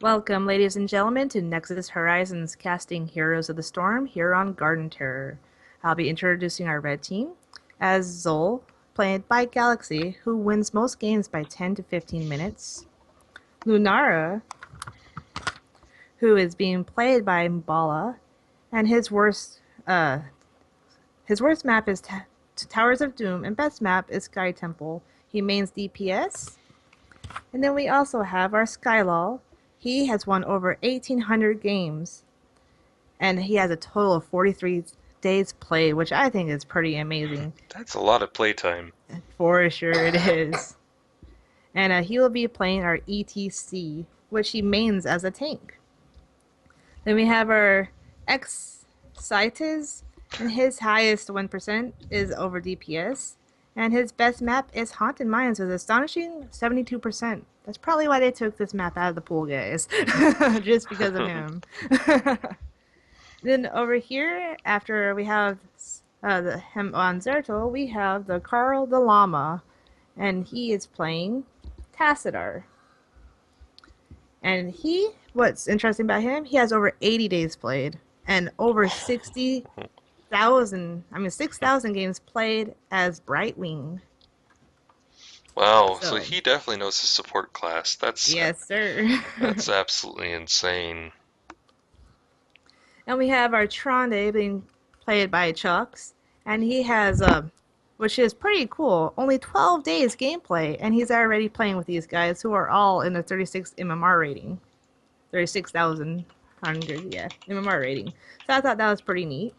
Welcome, ladies and gentlemen, to Nexus Horizons casting Heroes of the Storm here on Garden Terror. I'll be introducing our red team as Zol, played by Galaxy, who wins most games by 10 to 15 minutes. Lunara, who is being played by Mbala, and his worst map is Towers of Doom, and best map is Sky Temple. He mains DPS. And then we also have our Skylol. He has won over 1,800 games, and he has a total of 43 days played, which I think is pretty amazing. That's a lot of playtime. For sure it is. And he will be playing our ETC, which he mains as a tank. Then we have our X Cites, and his highest 1% is over DPS. And his best map is Haunted Mines with astonishing 72%. That's probably why they took this map out of the pool, guys. Just because of him. Then over here, after we have him on Zerto, we have the Carl the Llama, and he is playing Tassadar. And what's interesting about him, he has over 80 days played and over 6,000 games played as Brightwing. Wow, so So, he definitely knows his support class. yes, sir. That's absolutely insane. And we have our Tronde being played by Chucks, and he has which is pretty cool, only 12 days gameplay, and he's already playing with these guys who are all in the 36 MMR rating, 36,100, yeah, MMR rating. So I thought that was pretty neat.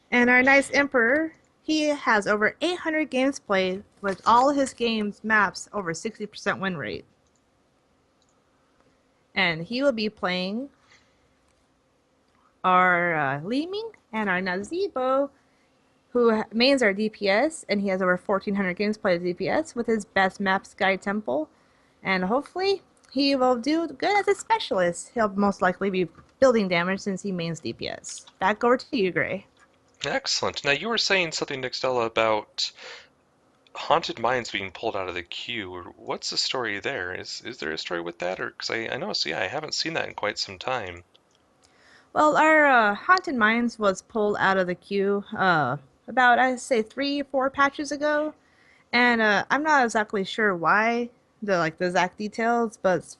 And our nice Emperor, he has over 800 games played with all his games maps over 60% win rate. And he will be playing our Li Ming and our Nazeebo, who mains our DPS, and he has over 1,400 games played as DPS with his best map, Sky Temple. And hopefully, he will do good as a specialist. He'll most likely be building damage since he mains DPS. Back over to you, Gray. Excellent. Now you were saying something, Nextella, about haunted mines being pulled out of the queue. What's the story there? Is there a story with that, or because I noticed, yeah, I haven't seen that in quite some time. Well, our Haunted Mines was pulled out of the queue about, I'd say, 3, 4 patches ago. And I'm not exactly sure why, the exact details, but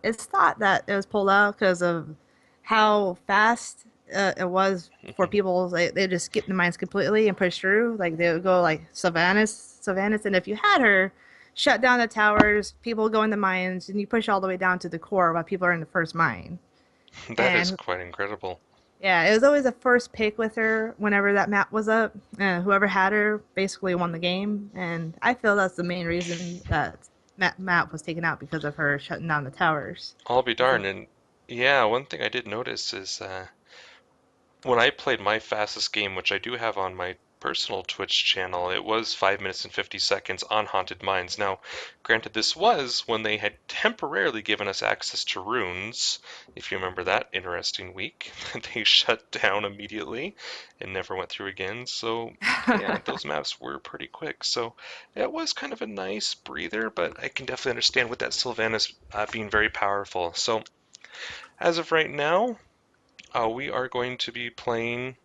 it's thought that it was pulled out because of how fast it was for Hmm. people. They just skip the mines completely and push through. Like they would go like Sylvanas, and if you had her, shut down the towers, people go in the mines, and you push all the way down to the core while people are in the first mine. That is And quite incredible. yeah, it was always a first pick with her whenever that map was up. Whoever had her basically won the game, and I feel that's the main reason that map was taken out because of her shutting down the towers. I'll be darned. So, And yeah, one thing I did notice is when I played my fastest game, which I do have on my personal Twitch channel, it was 5 minutes and 50 seconds on Haunted Mines. Now, granted, this was when they had temporarily given us access to runes. If you remember that interesting week, they shut down immediately and never went through again. So, yeah, those maps were pretty quick. So, it was kind of a nice breather, but I can definitely understand with that Sylvanas being very powerful. So, as of right now, we are going to be playing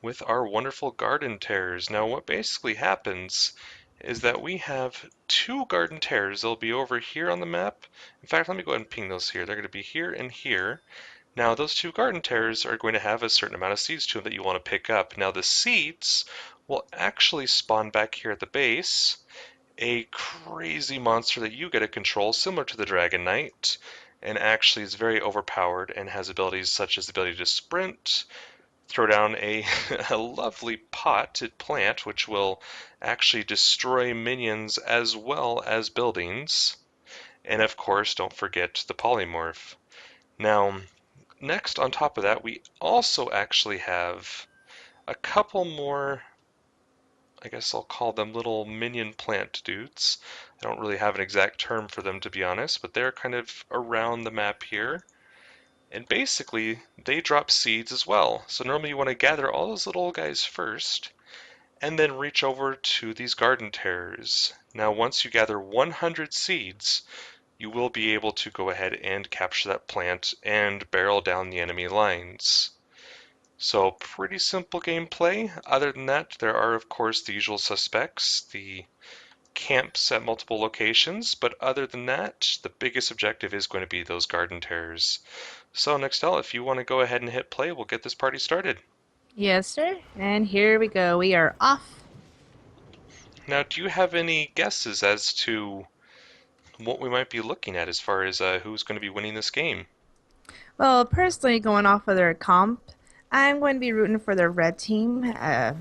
with our wonderful garden terrors. Now, what basically happens is that we have two garden terrors. They'll be over here on the map. In fact, let me go ahead and ping those here. They're going to be here and here. Now, those two garden terrors are going to have a certain amount of seeds to them that you want to pick up. Now, the seeds will actually spawn back here at the base a crazy monster that you get to control, similar to the Dragon Knight, and actually is very overpowered and has abilities such as the ability to sprint, throw down a lovely potted plant, which will actually destroy minions as well as buildings. And of course, don't forget the polymorph. Now, next on top of that, we also actually have a couple more, I guess I'll call them little minion plant dudes. I don't really have an exact term for them, to be honest, but they're kind of around the map here. And basically, they drop seeds as well. So normally you want to gather all those little guys first, and then reach over to these garden terrors. Now, once you gather 100 seeds, you will be able to go ahead and capture that plant and barrel down the enemy lines. So pretty simple gameplay. Other than that, there are of course the usual suspects, the camps at multiple locations, but other than that, the biggest objective is going to be those garden terrors. So Nextel, if you want to go ahead and hit play, we'll get this party started. Yes, sir. And here we go. We are off. Now, do you have any guesses as to what we might be looking at as far as who's going to be winning this game? Well, personally, going off of their comp, I'm going to be rooting for the red team.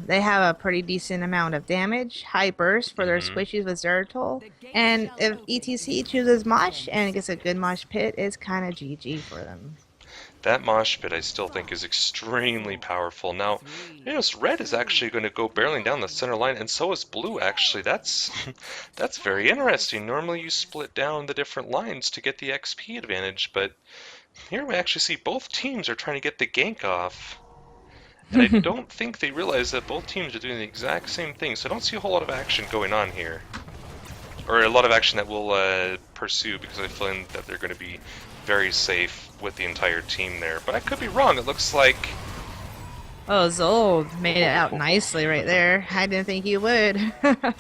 They have a pretty decent amount of damage, high burst for their Hmm. squishies with Zeratul, and if ETC chooses Mosh and gets a good Mosh pit, it's kind of GG for them. That mosh pit I still think is extremely powerful. Now, yes, red is actually going to go barreling down the center line, and so is blue actually. That's that's very interesting. Normally you split down the different lines to get the XP advantage, but here we actually see both teams are trying to get the gank off. And I don't think they realize that both teams are doing the exact same thing, so I don't see a whole lot of action going on here. Or a lot of action that we'll pursue, because I feel that they're going to be very safe with the entire team there. But I could be wrong. It looks like... Oh, Zold made it out nicely right there. I didn't think he would.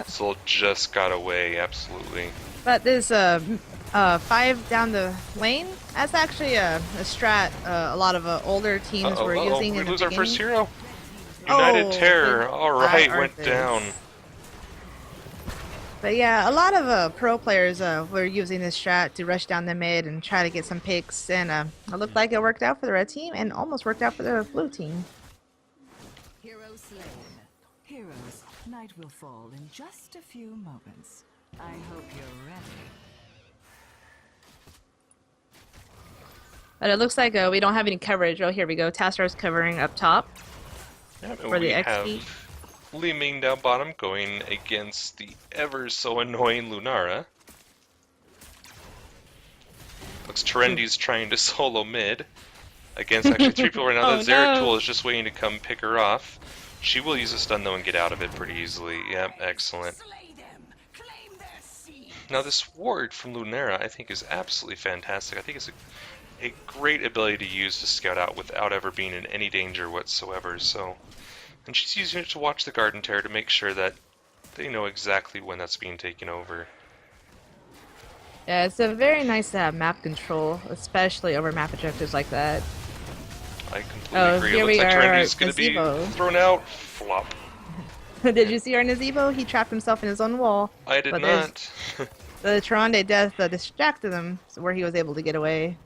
Soul just got away, absolutely. But this 5 down the lane, that's actually a strat a lot of older teams were using we in the lose our first beginning. hero. United Oh, Terror, alright, went Arthas. down. But yeah, a lot of pro players were using this strat to rush down the mid and try to get some picks, and it looked like it worked out for the red team and almost worked out for the blue team. Hero slain. Heroes, night will fall in just a few moments. I hope you're ready. But it looks like we don't have any coverage. Oh, here we go. Tastar's covering up top Yep, and for the we XP. have Li Ming down bottom going against the ever so annoying Lunara. Looks Terendi's trying to solo mid against actually 3 people right now. Oh, That Zeratul no. is just waiting to come pick her off. She will use a stun though and get out of it pretty easily. Yep, excellent. Slay them. Claim their seed. Now this ward from Lunara I think is absolutely fantastic. I think it's a great ability to use to scout out without ever being in any danger whatsoever. So, and she's using it to watch the Garden Terror to make sure that they know exactly when that's being taken over. Yeah, it's a very nice to have map control, especially over map objectives like that. I completely Oh, agree. It here looks we like are, Terendi's going to be Gazebo. thrown out. Flop. Did you see our Nazebo? He trapped himself in his own wall. I did But there's- not. The Tronde death distracted him, so where he was able to get away.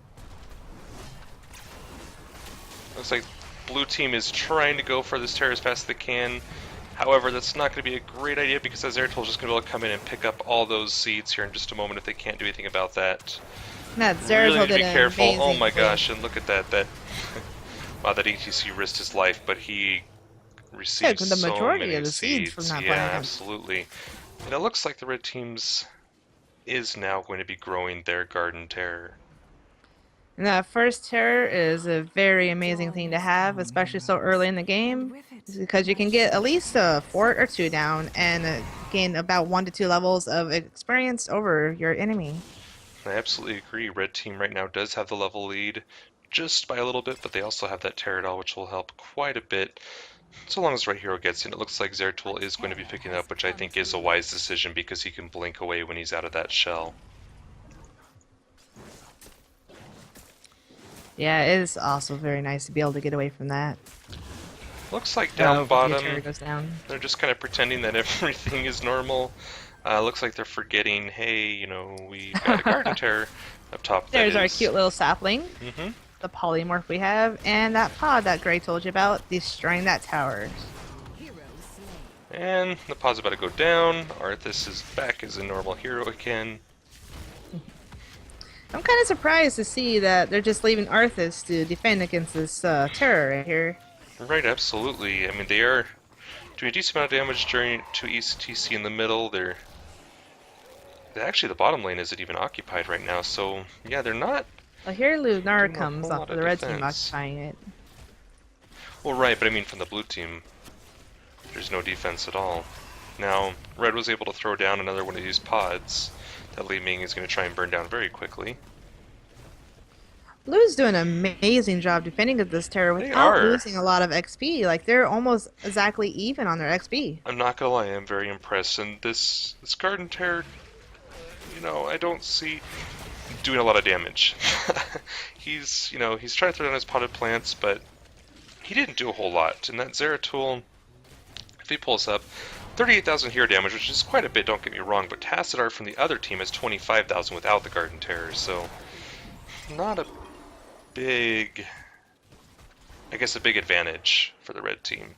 Looks like blue team is trying to go for this terror as fast as they can. However, that's not going to be a great idea because Zeratul is just going to be able to come in and pick up all those seeds here in just a moment if they can't do anything about that. That Really Zeratul need to be did an careful. Oh amazing my play. gosh, and look at that. That wow, that ETC risked his life, but he received the so majority many of the seeds from that Yeah, planet. absolutely. And it looks like the red team's is now going to be growing their Garden Terror. And that first terror is a very amazing thing to have, especially so early in the game, because you can get at least a fort or 2 down and gain about 1 to 2 levels of experience over your enemy. I absolutely agree. Red team right now does have the level lead just by a little bit, but they also have that Terradol, which will help quite a bit. So long as the right hero gets in, it looks like Zeratul is going to be picking up, which I think is a wise decision because he can blink away when he's out of that shell. Yeah, it is also very nice to be able to get away from that. Looks like down the bottom, terror goes down. they're just kind of pretending that everything is normal. Looks like they're forgetting, hey, you know, we've got a Garden Terror up top. There's our cute little sapling, Mm-hmm. the polymorph we have, and that pod that Gray told you about, destroying that tower. Hero slain. And the pod's about to go down. Arthas is back as a normal hero again. I'm kind of surprised to see that they're just leaving Arthas to defend against this terror right here. Right, absolutely. I mean, they are doing a decent amount of damage during to ECTC in the middle. They're actually the bottom lane isn't even occupied right now, so yeah, they're not. Well, here Lunar Doing a comes whole off lot of of the red team defense. occupying it. Well, right, but I mean from the blue team, there's no defense at all. Now, red was able to throw down another one of these pods. That Li Ming is going to try and burn down very quickly. Blue's doing an amazing job defending against this terror They without are. losing a lot of XP. Like they're almost exactly even on their XP. I'm not gonna lie, I'm very impressed. And this Garden Terror, you know, I don't see doing a lot of damage. He's trying to throw down his potted plants, but he didn't do a whole lot. And that Zeratul, if he pulls up, 38,000 hero damage, which is quite a bit, don't get me wrong, but Tassadar from the other team has 25,000 without the Garden Terror, so not a big, I guess a big advantage for the red team.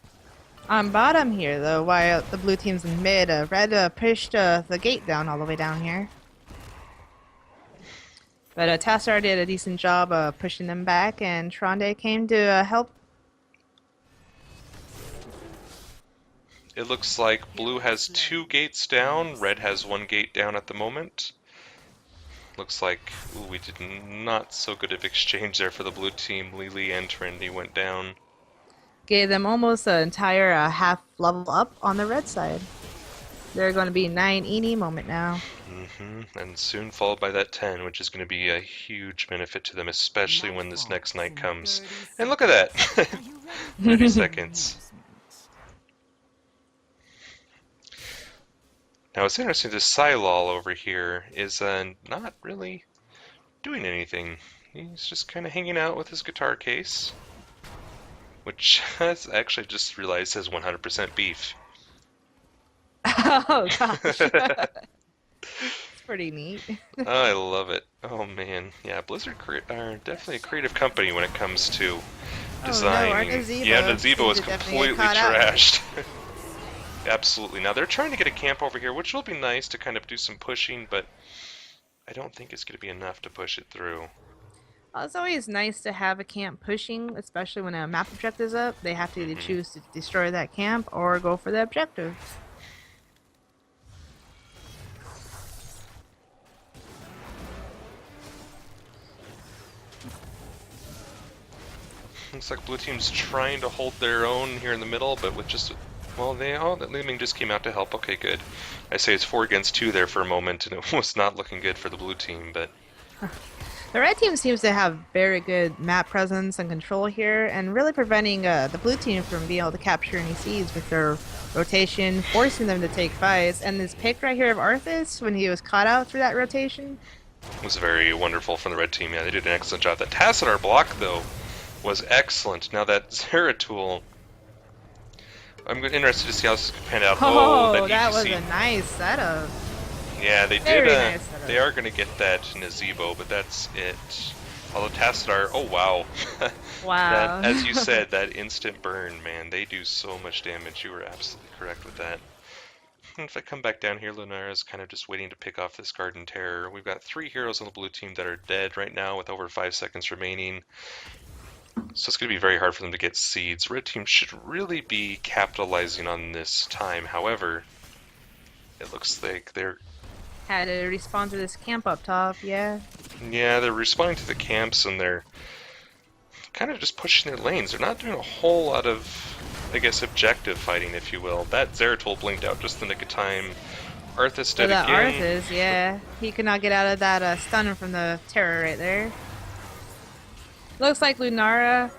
On bottom here, though, while the blue team's in mid, red pushed the gate down all the way down here. But Tassar did a decent job pushing them back, and Tronde came to help. It looks like blue has 2 gates down, red has 1 gate down at the moment. Looks like, ooh, we did not so good of exchange there for the blue team. Lily and Trendy went down. Gave them almost an entire half level up on the red side. They're going to be 9 Eni moment now. And soon followed by that 10, which is going to be a huge benefit to them, especially when this next night comes. And look at that! 30 seconds. Now what's interesting, this Silal over here is not really doing anything. He's just kind of hanging out with his guitar case, which I actually just realized has 100% beef. Oh gosh. It's pretty neat. I love it. Oh man, yeah, Blizzard are definitely a creative company when it comes to designing. Oh, no, our Nazebo yeah, Nazebo is seems to definitely get completely caught out. trashed. Absolutely. Now they're trying to get a camp over here, which will be nice to kind of do some pushing, but I don't think it's going to be enough to push it through. Well, it's always nice to have a camp pushing, especially when a map objective is up. They have to either choose to destroy that camp or go for the objective. Looks like blue team's trying to hold their own here in the middle, but with just, well, that Li Ming just came out to help. Okay, good. I say it's 4 against 2 there for a moment, and it was not looking good for the blue team, but The red team seems to have very good map presence and control here, and really preventing the blue team from being able to capture any seeds with their rotation, forcing them to take fights. And this pick right here of Arthas, when he was caught out through that rotation, was very wonderful from the red team. Yeah, they did an excellent job. That Tassadar block, though, was excellent. Now that Zeratul, I'm interested to see how this could pan out. oh, that ETC. was a nice setup. Yeah, they Very did. nice setup. They are going to get that Nazebo, but that's it. Although Tassadar, oh wow. Wow. That, as you said, that instant burn, man, they do so much damage. You were absolutely correct with that. And if I come back down here, Lunara's kind of just waiting to pick off this Garden Terror. We've got 3 heroes on the blue team that are dead right now with over 5 seconds remaining. So it's going to be very hard for them to get seeds. Red team should really be capitalizing on this time. However, it looks like they're Had to respond to this camp up top, yeah. they're responding to the camps and they're kind of just pushing their lanes. They're not doing a whole lot of, I guess, objective fighting, if you will. That Zeratul blinked out just in the nick of time. Arthas dead that again. Arthas, yeah. He could not get out of that stun from the terror right there. Looks like Lunara,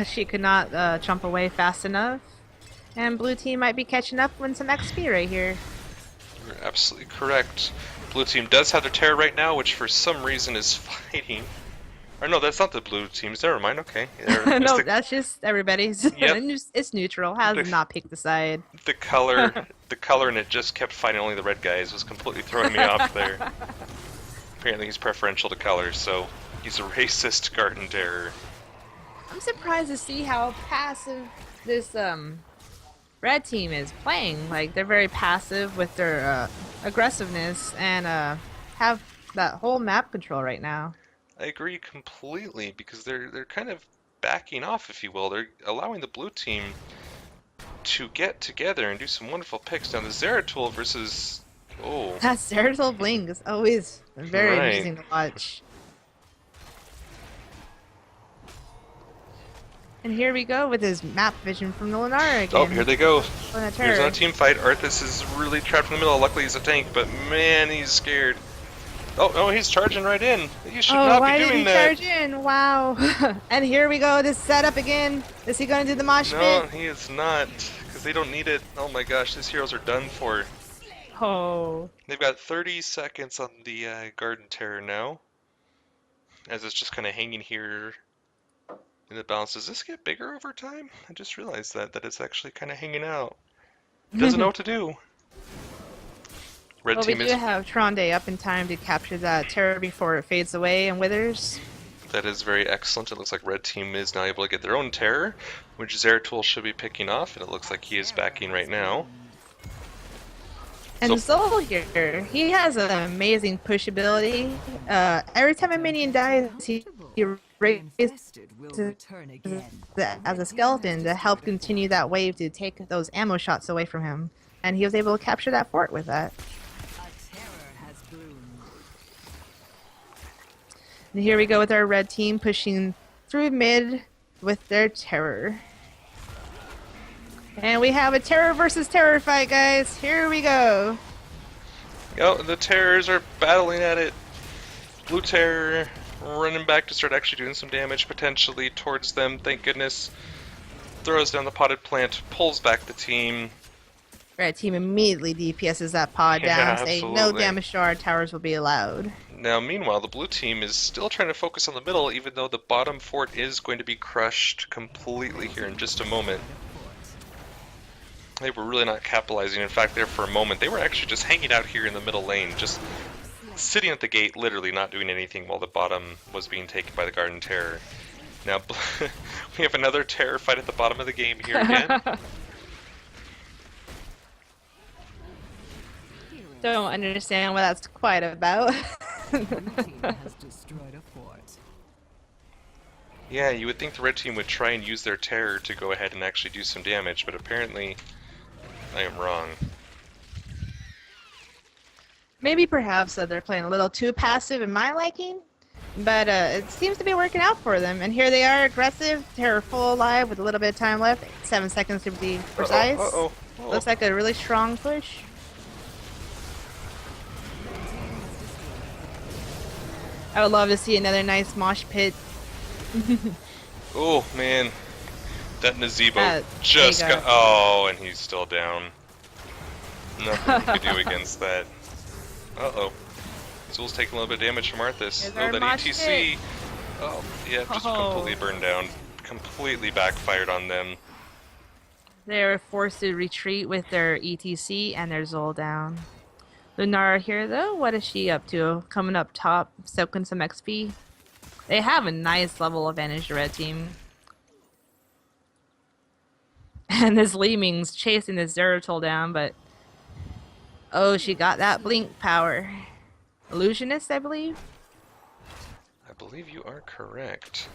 she could not jump away fast enough. And blue team might be catching up with some XP right here. You're absolutely correct. Blue team does have their terror right now, which for some reason is fighting. Or no, that's not the blue teams. Never mind. Okay. No, that's just everybody's. Yep. It's neutral. Has not picked the side. The color, and it just kept fighting only the red guys was completely throwing me off there. Apparently, he's preferential to color, so he's a racist Garden Terror. I'm surprised to see how passive this red team is playing. Like they're very passive with their aggressiveness and have that whole map control right now. I agree completely because they're kind of backing off, if you will. They're allowing the blue team to get together and do some wonderful picks. Now the Zeratul versus That Zeratul blink is always very Right. amusing to watch. And here we go with his map vision from the Lunara again. Oh, here they go. On a Here's turret. another team fight. Arthas is really trapped in the middle. Luckily he's a tank, but man, he's scared. Oh, no, he's charging right in. You should Oh, not be why did doing he that. charge in? Wow. And here we go, this setup again. Is he going to do the mosh pit? No, he is not, because they don't need it. Oh my gosh, these heroes are done for. Oh. They've got 30 seconds on the Garden Terror now, as it's just kind of hanging here in the balance. Does this get bigger over time? I just realized that it's actually kind of hanging out. It doesn't know what to do. Red Well, we team do is. have Tronde up in time to capture that terror before it fades away and withers. That is very excellent. It looks like red team is now able to get their own terror, which Zeratul should be picking off, and it looks like he is backing right now. And So- Zol here, he has an amazing push ability. Every time a minion dies, he raises Infested will return again. as a skeleton to help continue that wave to take those ammo shots away from him. And he was able to capture that fort with that. A terror has bloomed. And here we go with our red team pushing through mid with their terror. And we have a terror versus terror fight, guys. Here we go. Oh, the terrors are battling at it. Blue terror running back to start actually doing some damage potentially towards them. Thank goodness. Throws down the potted plant, pulls back the team. Red team immediately DPSs that pod down, Yeah, saying no absolutely. damage to our towers will be allowed. Now, meanwhile, the blue team is still trying to focus on the middle, even though the bottom fort is going to be crushed completely here in just a moment. They were really not capitalizing. In fact, there for a moment, they were actually just hanging out here in the middle lane, just sitting at the gate, literally not doing anything while the bottom was being taken by the Garden Terror. Now, we have another terror fight at the bottom of the game here again. Don't understand what that's quite about. Blue team has destroyed a fort. Yeah, you would think the red team would try and use their terror to go ahead and actually do some damage, but apparently I am wrong. Maybe perhaps they're playing a little too passive in my liking, but it seems to be working out for them. And here they are, aggressive, terror full alive with a little bit of time left, 7 seconds to be precise. Uh-oh. Looks like a really strong push. I would love to see another nice mosh pit. Oh, man. That Nazebo There just you go. got... Oh, and he's still down. Nothing we could do against that. Uh-oh. Zul's taking a little bit of damage from Arthas. Here's Oh, our that mosh ETC. pit. Oh, yeah, just Oh. completely burned down. Completely backfired on them. They were forced to retreat with their ETC and their Zol down. Lunara here, though, what is she up to? Coming up top, soaking some XP. They have a nice level advantage, the red team. And this Li Ming's chasing this Zeratul down, but... Oh, she got that blink power. Illusionist, I believe? I believe you are correct.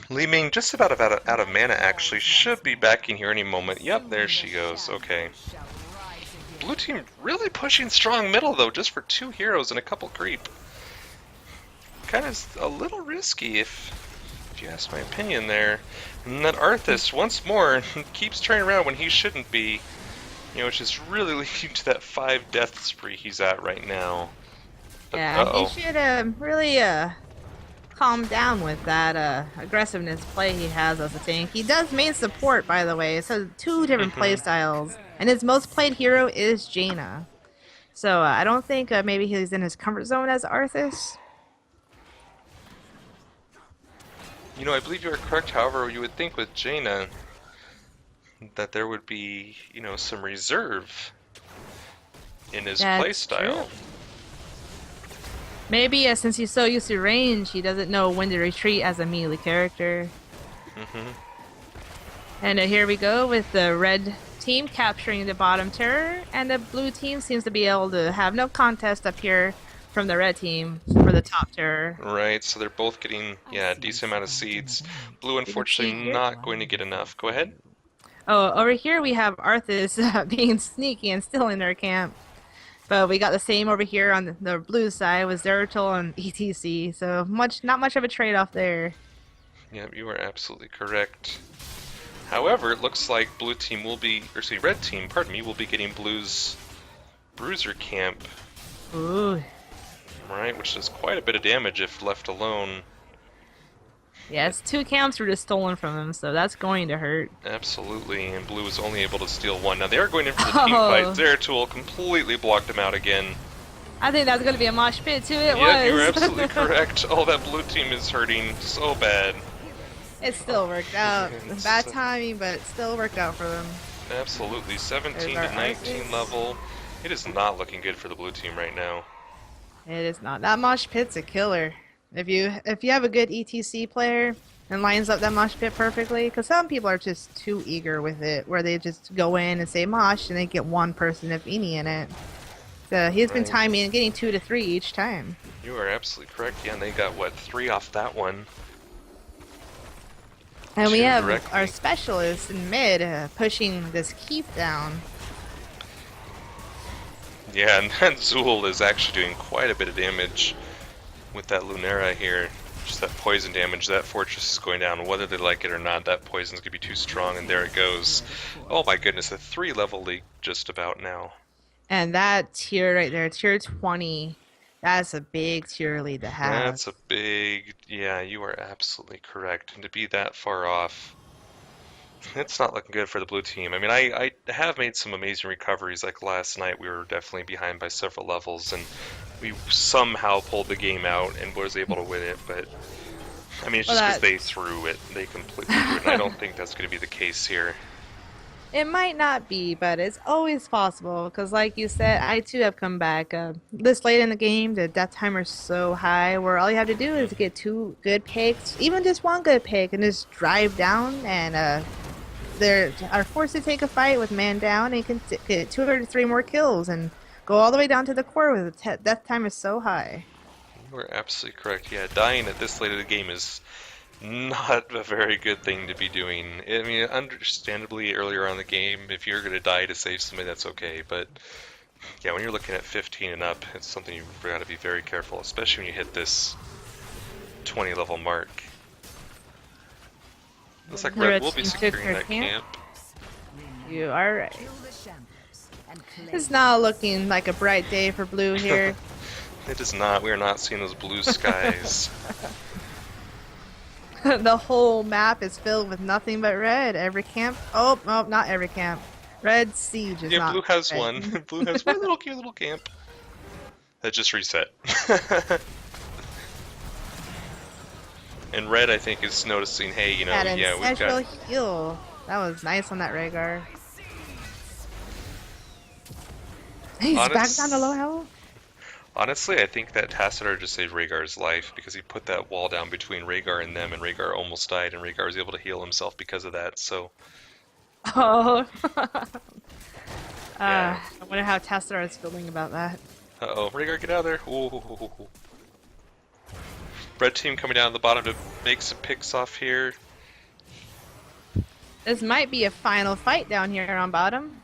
Li Ming just about out of mana, actually. Should be back in here any moment. Yep, there she goes. Okay. Shall rise again. Blue team really pushing strong middle, though, just for 2 heroes and a couple creep. Kind of a little risky, if you ask my opinion there. And then Arthas, once more, keeps turning around when he shouldn't be. You know, which is really leading to that 5 death spree he's at right now. But, Yeah, uh-oh. he should really calm down with that aggressiveness play he has as a tank. He does main support, by the way, so 2 different play styles. And his most played hero is Jaina. So I don't think maybe he's in his comfort zone as Arthas. You know, I believe you are correct. However, you would think with Jaina that there would be, you know, some reserve in his That's playstyle. true. Maybe since he's so used to range, he doesn't know when to retreat as a melee character. And here we go with the red team capturing the bottom turret, and the blue team seems to be able to have no contest up here from the red team for the top turret. Right, so they're both getting, yeah, a decent amount of seeds. Blue, unfortunately, here? not going to get enough. Go ahead. Oh, over here we have Arthas being sneaky and still in their camp. But we got the same over here on the blue side with Zeratul and ETC, so not much of a trade-off there. Yep, you are absolutely correct. However, it looks like blue team will be, or excuse me, red team, pardon me, will be getting blue's bruiser camp Ooh. Right, which does quite a bit of damage if left alone. Yes, 2 camps were just stolen from him, so that's going to hurt. Absolutely, and blue was only able to steal one. Now they are going in for the team fight. Oh, Zeratul completely blocked him out again. I think that's going to be a mosh pit too. It Yep, you were was. absolutely correct. Oh, that blue team is hurting so bad. It still worked out. It's, Bad timing, but it still worked out for them. absolutely, 17 There's to our 19 Arthas. level. It is not looking good for the blue team right now. It is not. That mosh pit's a killer. If you have a good ETC player and lines up that mosh pit perfectly, because some people are just too eager with it, where they just go in and say mosh and they get one person if any in it. So he's been Right. timing and getting 2 to 3 each time. You are absolutely correct. Yeah, and they got, what, 3 off that one. And we 2 have directly. our specialist in mid pushing this keep down. Yeah, and that Zool is actually doing quite a bit of damage with that Lunera here. Just that poison damage. That fortress is going down. Whether they like it or not, that poison's going to be too strong, and there it goes. Oh my goodness, a 3-level league just about now. And that tier right there, tier 20, that's a big tier lead to have. That's a big... Yeah, you are absolutely correct. And to be that far off, it's not looking good for the blue team. I mean, I have made some amazing recoveries. Like last night, we were definitely behind by several levels, and we somehow pulled the game out and was able to win it. But I mean, it's Well, just because they that's- threw it. They completely threw it. And I don't think that's going to be the case here. It might not be, but it's always possible. Because, like you said, I too have come back. This late in the game, the death timer's so high, where all you have to do is get 2 good picks, even just 1 good pick, and just drive down, and they are forced to take a fight with man down, and you can get 2 or 3 more kills and go all the way down to the core where the death time is so high. You are absolutely correct. Yeah, dying at this late of the game is not a very good thing to be doing. I mean, understandably, earlier on in the game, if you're going to die to save somebody, that's okay. But yeah, when you're looking at 15 and up, it's something you've got to be very careful, especially when you hit this 20 level mark. Looks like The Red red will be team took securing her that camp. camp. You are right. Kill the shambles and claim It's not looking like a bright day for blue here. It is not. We are not seeing those blue skies. The whole map is filled with nothing but red. Every camp. Oh, not every camp. Red siege is Yeah, not. blue has red. one. Blue has one little cute little camp. That just reset. And red, I think, is noticing, hey, you know, Had yeah, we've ancestral got... heal. That was nice on that Rhaegar. He's back Honest- down to low health. Honestly, I think that Tassadar just saved Rhaegar's life because he put that wall down between Rhaegar and them, and Rhaegar almost died, and Rhaegar was able to heal himself because of that, so... Oh. Yeah. I wonder how Tassadar is feeling about that. Uh-oh, Rhaegar, get out of there! Ooh. Red team coming down to the bottom to make some picks off here. This might be a final fight down here on bottom.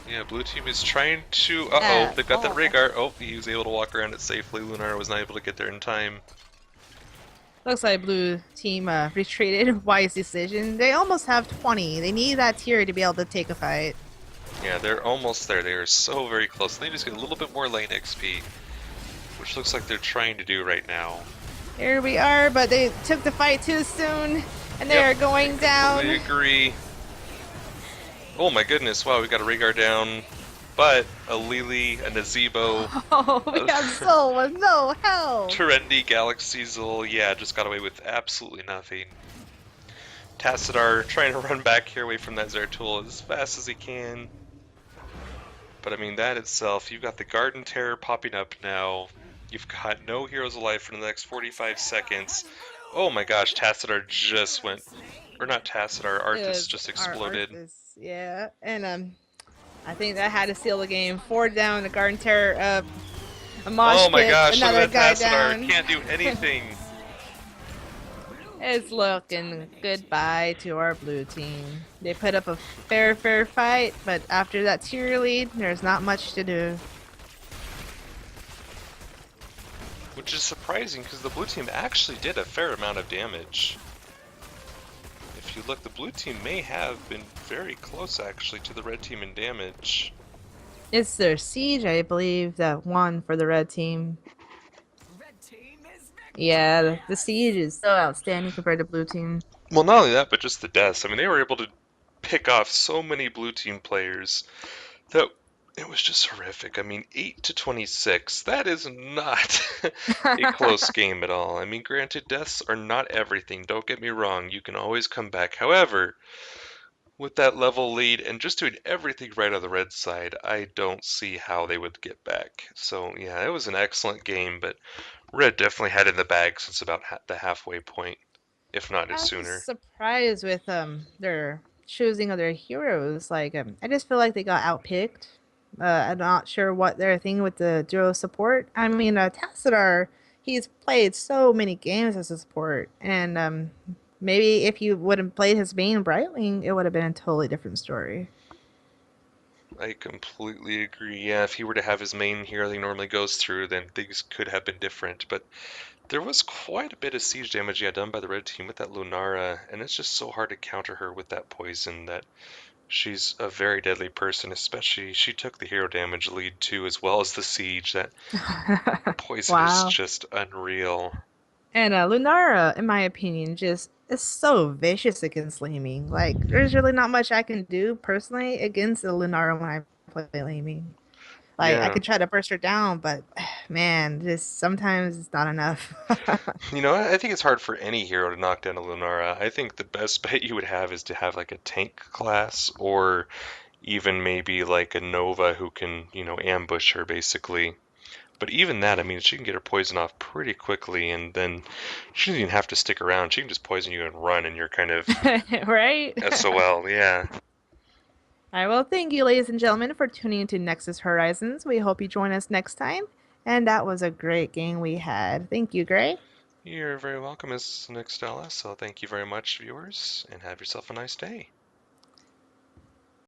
Yeah, blue team is trying to... Uh-oh, they've got that oh. Rhaegar. Oh, he was able to walk around it safely. Lunar was not able to get there in time. Looks like blue team retreated. Wise decision. They almost have 20. They need that tier to be able to take a fight. Yeah, they're almost there. They are so very close. They just get a little bit more lane XP, which looks like they're trying to do right now. Here we are, but they took the fight too soon, and they Yep, are going I down. agree. Oh my goodness, wow, we got a Rhaegar down, but a Lily, a Nazebo, Oh, we got Soul with no health. Terendi, Galaxyzil, yeah, just got away with absolutely nothing. Tassadar trying to run back here away from that Zeratul as fast as he can. But I mean, that itself, you've got the Garden Terror popping up now. You've got no heroes alive for the next 45 seconds. Oh my gosh, Tassadar just went... Or not Tassadar, Arthas just exploded. Arthas, yeah, and I think that had to seal the game. 4 down, the Garden Terror up. A mosh Oh my pit, gosh, look another at guy that Tassadar. down. Can't do anything. It's looking goodbye to our blue team. They put up a fair fight, but after that tier lead, there's not much to do. Which is surprising because the blue team actually did a fair amount of damage. If you look, the blue team may have been very close actually to the red team in damage. It's their siege, I believe, that won for the red team. Red team is Yeah, the victorious! siege is so outstanding compared to blue team. Well, not only that, but just the deaths. I mean, they were able to pick off so many blue team players that it was just horrific. I mean, 8 to 26, that is not a close game at all. I mean, granted, deaths are not everything. Don't get me wrong. You can always come back. However, with that level lead and just doing everything right on the red side, I don't see how they would get back. So, yeah, it was an excellent game, but red definitely had it in the bag since about the halfway point, if not I was sooner. surprised with their choosing of their heroes. Like I just feel like they got outpicked. I'm not sure what they're thinking with the duo support. I mean, Tassadar, he's played so many games as a support, and maybe if you would have played his main Brightwing, it would have been a totally different story. I completely agree. Yeah, if he were to have his main hero that he normally goes through, then things could have been different. But there was quite a bit of siege damage yeah done by the red team with that Lunara, and it's just so hard to counter her with that poison that she's a very deadly person, especially she took the hero damage lead too, as well as the siege. That poison is Wow. just unreal. And Lunara, in my opinion, just is so vicious against Laming. Like, there's really not much I can do personally against the Lunara when I play Laming. Like, I Yeah, could try to burst her down, but man, just sometimes it's not enough. I think it's hard for any hero to knock down a Lunara. I think the best bet you would have is to have like a tank class or even maybe like a Nova who can, ambush her basically. But even that, I mean, she can get her poison off pretty quickly, and then she doesn't even have to stick around. She can just poison you and run, and you're kind of Right? SOL. Yeah, I will thank you, ladies and gentlemen, for tuning into Nexus Horizons. We hope you join us next time. And that was a great game we had. Thank you, Gray. you're very welcome as Nick Stella. So thank you very much, viewers, and have yourself a nice day.